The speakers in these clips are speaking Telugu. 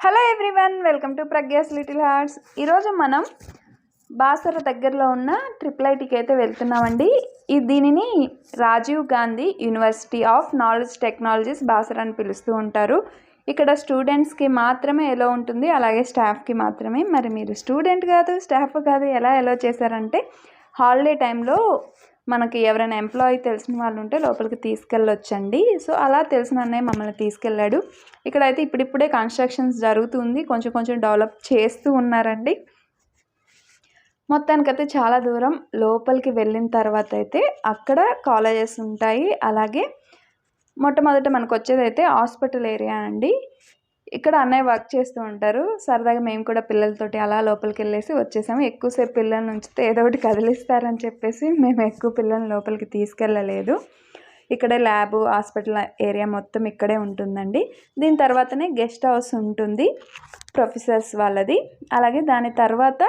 Hello everyone, welcome to Pragya's little hearts. ఈరోజు మనం బాసర దగ్గరలో ఉన్న ట్రిపుల్ ఐటీకి అయితే వెళ్తున్నామండి. దీనిని Rajiv Gandhi university of knowledge technologies Basara అని పిలుస్తూ ఉంటారు. ఇక్కడ స్టూడెంట్స్కి మాత్రమే ఎలో ఉంటుంది, అలాగే స్టాఫ్కి మాత్రమే. మరి మీరు స్టూడెంట్ కాదు, స్టాఫ్ కాదు, ఎలా ఎలో చేశారంటే హాలిడే టైంలో మనకి ఎవరైనా ఎంప్లాయీ తెలిసిన వాళ్ళు ఉంటే లోపలికి తీసుకెళ్ళొచ్చండి. సో అలా తెలిసిన అన్నయ్య మమ్మల్ని తీసుకెళ్ళాడు. ఇక్కడైతే ఇప్పుడిప్పుడే కన్స్ట్రక్షన్స్ జరుగుతుంది, కొంచెం కొంచెం డెవలప్ చేస్తూ ఉన్నారండి. మొత్తానికైతే చాలా దూరం లోపలికి వెళ్ళిన తర్వాత అయితే అక్కడ కాలేజెస్ ఉంటాయి. అలాగే మొట్టమొదట మనకు వచ్చేది అయితే హాస్పిటల్ ఏరియా అండి. ఇక్కడ అన్నయ్య వర్క్ చేస్తూ ఉంటారు. సరదాగా మేము కూడా పిల్లలతోటి అలా లోపలికి వెళ్ళేసి వచ్చేసాము. ఎక్కువసేపు పిల్లల్ని ఉంచితే ఏదో ఒకటి కదిలిస్తారని చెప్పేసి మేము ఎక్కువ పిల్లల్ని లోపలికి తీసుకెళ్ళలేదు. ఇక్కడే ల్యాబ్, హాస్పిటల్ ఏరియా మొత్తం ఇక్కడే ఉంటుందండి. దీని తర్వాతనే గెస్ట్ హౌస్ ఉంటుంది ప్రొఫెసర్స్ వాళ్ళది. అలాగే దాని తర్వాత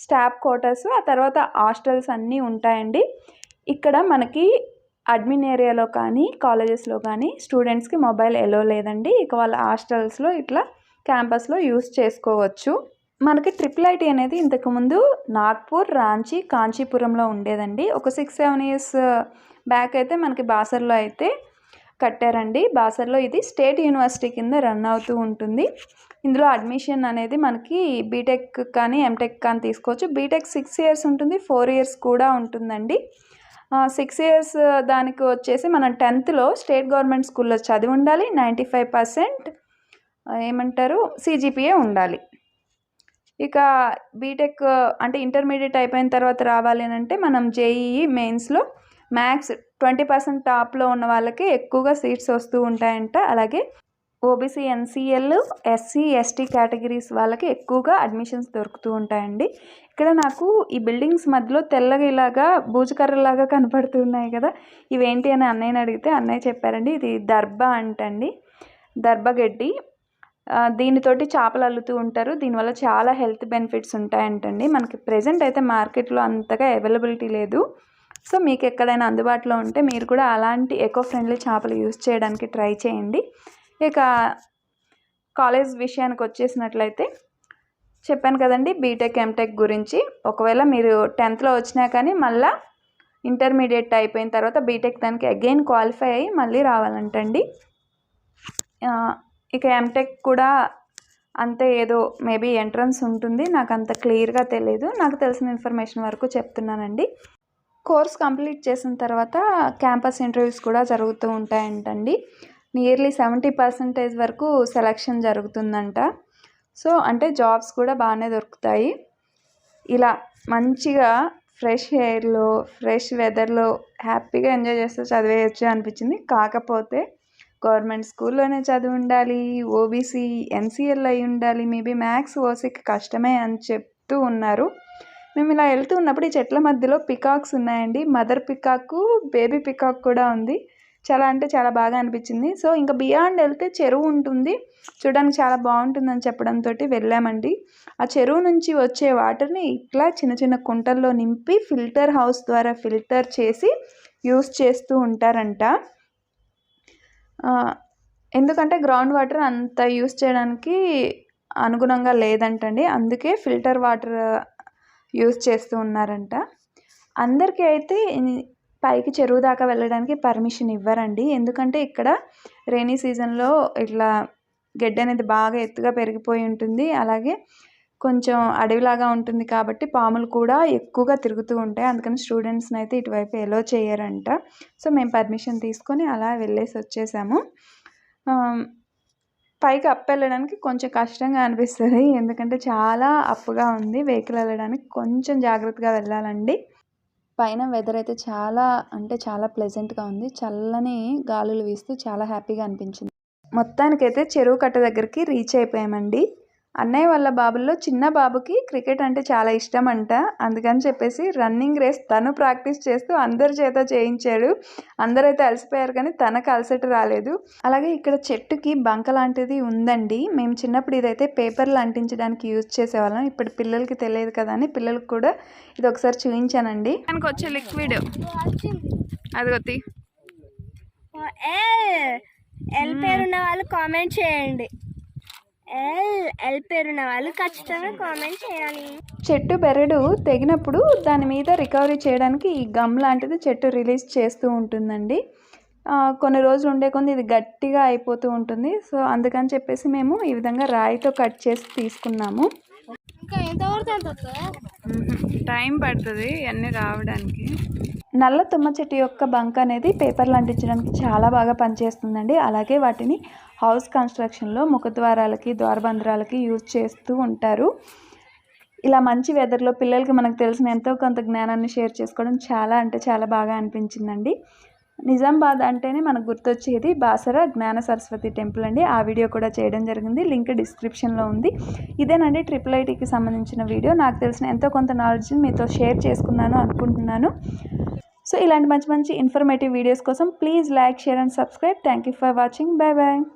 స్టాఫ్ క్వార్టర్స్, ఆ తర్వాత హాస్టల్స్ అన్నీ ఉంటాయండి. ఇక్కడ మనకి అడ్మిన్ ఏరియాలో కానీ కాలేజెస్లో కానీ స్టూడెంట్స్కి మొబైల్ ఎలో లేదండి. ఇక వాళ్ళ హాస్టల్స్లో ఇట్లా క్యాంపస్లో యూస్ చేసుకోవచ్చు. మనకి ట్రిపుల్ ఐటీ అనేది ఇంతకుముందు నాగ్పూర్, రాంచీ, కాంచీపురంలో ఉండేదండి. ఒక 6-7 years బ్యాక్ అయితే మనకి బాసర్లో అయితే కట్టారండి. బాసర్లో ఇది స్టేట్ యూనివర్సిటీ కింద రన్ అవుతూ ఉంటుంది. ఇందులో అడ్మిషన్ అనేది మనకి బీటెక్ కానీ ఎంటెక్ కానీ తీసుకోవచ్చు. బీటెక్ 6 years ఉంటుంది, 4 years కూడా ఉంటుందండి. 6 years దానికి వచ్చేసి మనం 10th స్టేట్ గవర్నమెంట్ స్కూల్లో చదివి ఉండాలి. 95% ఏమంటారు CGPA ఉండాలి. ఇక బీటెక్ అంటే ఇంటర్మీడియట్ అయిపోయిన తర్వాత రావాలి అని అంటే మనం JEE మెయిన్స్లో మ్యాథ్స్ 20% టాప్లో ఉన్న వాళ్ళకి ఎక్కువగా సీట్స్ వస్తూ ఉంటాయంట. అలాగే OBC, NCL, SC, ST categories వాళ్ళకి ఎక్కువగా అడ్మిషన్స్ దొరుకుతూ ఉంటాయండి. ఇక్కడ నాకు ఈ బిల్డింగ్స్ మధ్యలో తెల్లగా ఇలాగా బూజుకర్రలాగా కనపడుతున్నాయి కదా, ఇవేంటి అని అన్నయ్యని అడిగితే అన్నయ్య చెప్పారండి, ఇది దర్భ అంటండి, దర్భగడ్డి. దీనితోటి చేపలు అల్లుతూ ఉంటారు. దీనివల్ల చాలా హెల్త్ బెనిఫిట్స్ ఉంటాయంటండి. మనకి ప్రెజెంట్ అయితే మార్కెట్లో అంతగా అవైలబిలిటీ లేదు. సో మీకు ఎక్కడైనా అందుబాటులో ఉంటే మీరు కూడా అలాంటి ఎకో ఫ్రెండ్లీ చేపలు యూజ్ చేయడానికి ట్రై చేయండి. ఇక కాలేజ్ విషయానికి వచ్చేసినట్లయితే చెప్పాను కదండి బీటెక్, ఎంటెక్ గురించి. ఒకవేళ మీరు 10th వచ్చినా కానీ మళ్ళీ ఇంటర్మీడియట్ అయిపోయిన తర్వాత బీటెక్ దానికి అగైన్ క్వాలిఫై అయ్యి మళ్ళీ రావాలంటండి. ఇక ఎంటెక్ కూడా అంతే, ఏదో మేబీ ఎంట్రన్స్ ఉంటుంది, నాకు అంత క్లియర్గా తెలియదు. నాకు తెలిసిన ఇన్ఫర్మేషన్ వరకు చెప్తున్నానండి. కోర్స్ కంప్లీట్ చేసిన తర్వాత క్యాంపస్ ఇంటర్వ్యూస్ కూడా జరుగుతూ ఉంటాయంటండి. నియర్లీ 70% వరకు సెలక్షన్ జరుగుతుందంట. సో అంటే జాబ్స్ కూడా బాగానే దొరుకుతాయి. ఇలా మంచిగా ఫ్రెష్ ఎయిర్లో, ఫ్రెష్ వెదర్లో హ్యాపీగా ఎంజాయ్ చేస్తూ చదివేయచ్చు అనిపించింది. కాకపోతే గవర్నమెంట్ స్కూల్లోనే చదివి ఉండాలి, OBC, NCL అయి ఉండాలి, మేబీ మ్యాథ్స్ ఓసీకి కష్టమే అని చెప్తూ ఉన్నారు. మేము ఇలా వెళ్తూ ఉన్నప్పుడు ఈ చెట్ల మధ్యలో పికాక్స్ ఉన్నాయండి. మదర్ పికాక్, బేబీ పికాక్ కూడా ఉంది. చాలా అంటే చాలా బాగా అనిపించింది. సో ఇంకా బియాండ్ వెళ్తే చెరువు ఉంటుంది, చూడడానికి చాలా బాగుంటుందని చెప్పడంతో వెళ్ళామండి. ఆ చెరువు నుంచి వచ్చే వాటర్ని ఇట్లా చిన్న చిన్న కుంటల్లో నింపి ఫిల్టర్ హౌస్ ద్వారా ఫిల్టర్ చేసి యూస్ చేస్తూ ఉంటారంట. ఎందుకంటే గ్రౌండ్ వాటర్ అంత యూస్ చేయడానికి అనుగుణంగా లేదంటండి, అందుకే ఫిల్టర్ వాటర్ యూస్ చేస్తూ ఉన్నారంట. అందరికీ అయితే పైకి చెరువు దాకా వెళ్ళడానికి పర్మిషన్ ఇవ్వరండి. ఎందుకంటే ఇక్కడ రైనీ సీజన్లో ఇట్లా గడ్డి అనేది బాగా ఎత్తుగా పెరిగిపోయి ఉంటుంది. అలాగే కొంచెం అడవిలాగా ఉంటుంది కాబట్టి పాములు కూడా ఎక్కువగా తిరుగుతూ ఉంటాయి. అందుకని స్టూడెంట్స్ని అయితే ఇటువైపు ఎలో చేయరంట. సో మేము పర్మిషన్ తీసుకొని అలా వెళ్ళేసి వచ్చేసాము. పైకి అప్ వెళ్ళడానికి కొంచెం కష్టంగా అనిపిస్తుంది, ఎందుకంటే చాలా అప్పుగా ఉంది. వెహికల్ వెళ్ళడానికి కొంచెం జాగ్రత్తగా వెళ్ళాలండి. పైన వెదర్ అయితే చాలా అంటే చాలా ప్లెజెంట్గా ఉంది. చల్లని గాలులు వీస్తూ చాలా హ్యాపీగా అనిపించింది. మొత్తానికైతే చెరువు కట్ట దగ్గరికి రీచ్ అయిపోయామండి. అన్నయ్య వాళ్ళ బాబుల్లో చిన్న బాబుకి క్రికెట్ అంటే చాలా ఇష్టం అంట. అందుకని చెప్పేసి రన్నింగ్ రేస్ తను ప్రాక్టీస్ చేస్తూ అందరి చేత చేయించాడు. అందరైతే అలసిపోయారు కానీ తనకు అలసట రాలేదు. అలాగే ఇక్కడ చెట్టుకి బంక లాంటిది ఉందండి. మేము చిన్నప్పుడు ఇదైతే పేపర్లు అంటించడానికి యూజ్ చేసేవాళ్ళం. ఇప్పుడు పిల్లలకి తెలియదు కదా అని పిల్లలకు కూడా ఇది ఒకసారి చూపించానండి. దానికి వచ్చే లిక్విడ్ అదిగొత్తి ఎల్ పేరు ఉన్న వాళ్ళు కామెంట్ చేయండి. ఎల్ పేరున్న వాళ్ళు ఖచ్చితంగా కామెంట్ చేయాలి. చెట్టు బెరడు తెగినప్పుడు దాని మీద రికవరీ చేయడానికి ఈ గమ్ లాంటిది చెట్టు రిలీజ్ చేస్తూ ఉంటుందండి. కొన్ని రోజులు ఉండే కొద్ది ఇది గట్టిగా అయిపోతూ ఉంటుంది. సో అందుకని చెప్పేసి మేము ఈ విధంగా రాయితో కట్ చేసి తీసుకున్నాము. ఇంకా ఎంతవరకు టైం పడుతుంది అన్నీ రావడానికి. నల్ల తుమ్మ చెట్టు యొక్క బంక్ అనేది పేపర్లు అంటించడానికి చాలా బాగా పనిచేస్తుందండి. అలాగే వాటిని హౌస్ కన్స్ట్రక్షన్లో ముఖద్వారాలకి ద్వారబంధరాలకి యూజ్ చేస్తూ ఉంటారు. ఇలా మంచి వెదర్లో పిల్లలకి మనకు తెలిసిన ఎంతో కొంత జ్ఞానాన్ని షేర్ చేసుకోవడం చాలా అంటే చాలా బాగా అనిపించిందండి. నిజామాబాద్ అంటేనే మనకు గుర్తొచ్చేది బాసర జ్ఞాన సరస్వతి టెంపుల్ అండి. ఆ వీడియో కూడా చేయడం జరిగింది. లింక్ డిస్క్రిప్షన్లో ఉంది. ఇదేనండి IIITకి సంబంధించిన వీడియో. నాకు తెలిసిన ఎంతో కొంత నాలెడ్జ్ని మీతో షేర్ చేసుకున్నాను అనుకుంటున్నాను. సో ఇలాంటి మంచి మంచి ఇన్ఫర్మేటివ్ వీడియోస్ కోసం please like, share and subscribe. Thank you for watching. Bye bye.